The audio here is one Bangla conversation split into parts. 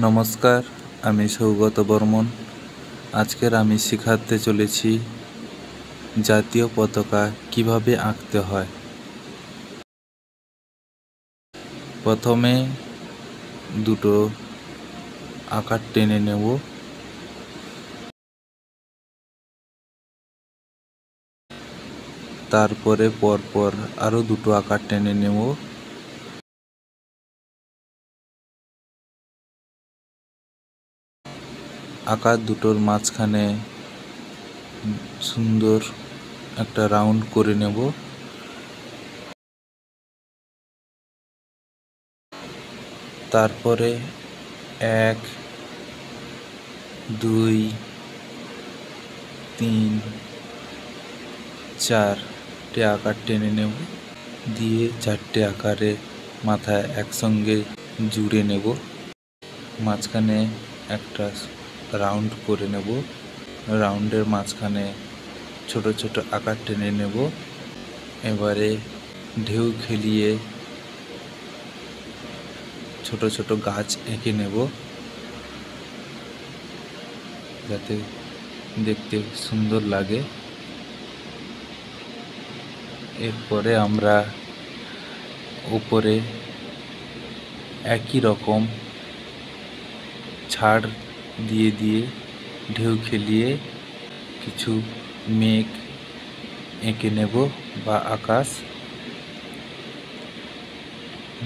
নমস্কার, আমি সৌগত বর্মন। আজকের আমি শেখাতে চলেছি জাতীয় পতাকা কিভাবে আঁকতে হয়। প্রথমে দুটো আকার টেনে নেব, তারপরে পরপর আরও দুটো আকার টেনে নেব। আকার দুটোর মাঝখানে সুন্দর একটা রাউন্ড করে নেব। তারপরে 1, 2, 3, 4টে আকার টেনে নেব, দিয়ে 4টে আকারে মাথায় একসঙ্গে জুড়ে নেব। মাঝখানে একটা রাউন্ড করে নেব। রাউন্ডের মাঝখানে ছোট ছোট আকার টেনে নেব। এবারে ঢেউ খেলিয়ে ছোট ছোট গাছ এঁকে নেব, যাতে দেখতে সুন্দর লাগে। এরপরে আমরা উপরে একই রকম ছাড় দিয়ে দিয়ে ঢেউ খেলিয়ে কিছু মেঘ এঁকে নেব বা আকাশ।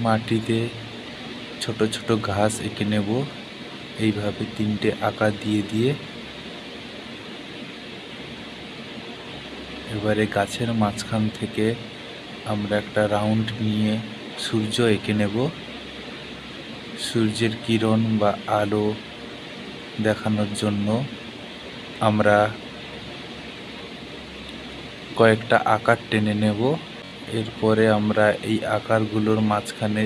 মাটিতে ছোট ছোট ঘাস এঁকে নেব। এইভাবে 3টে আকার দিয়ে দিয়ে এবারে গাছের মাঝখান থেকে আমরা একটা রাউন্ড নিয়ে সূর্য এঁকে নেব। সূর্যের কিরণ বা আলো দেখানোর জন্য আমরা কয়েকটা আকার টেনে নেব। এরপরে আমরা এই আকারগুলোর মাঝখানে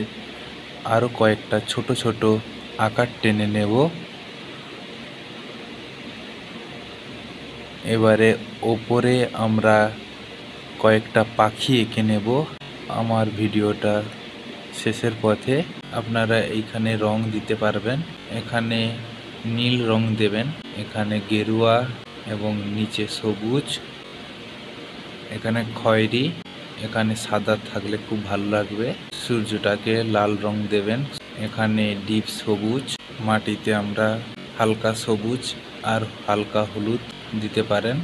আরও কয়েকটা ছোট ছোট আকার টেনে নেব। এবারে ওপরে আমরা কয়েকটা পাখি এঁকে নেব। আমার ভিডিওটা শেষের পথে। আপনারা এইখানে রং দিতে পারবেন। এখানে নীল রং দেবেন, এখানে গেরুয়া এবং নিচে সবুজ, এখানে খয়েরি, এখানে সাদা থাকলে খুব ভালো লাগবে। সূর্যটাকে লাল রং দেবেন। এখানে ডিপ সবুজ, মাটিতে আমরা হালকা সবুজ আর হালকা হলুদ দিতে পারেন।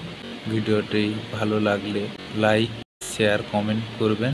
ভিডিওটি ভালো লাগলে লাইক, শেয়ার, কমেন্ট করবেন।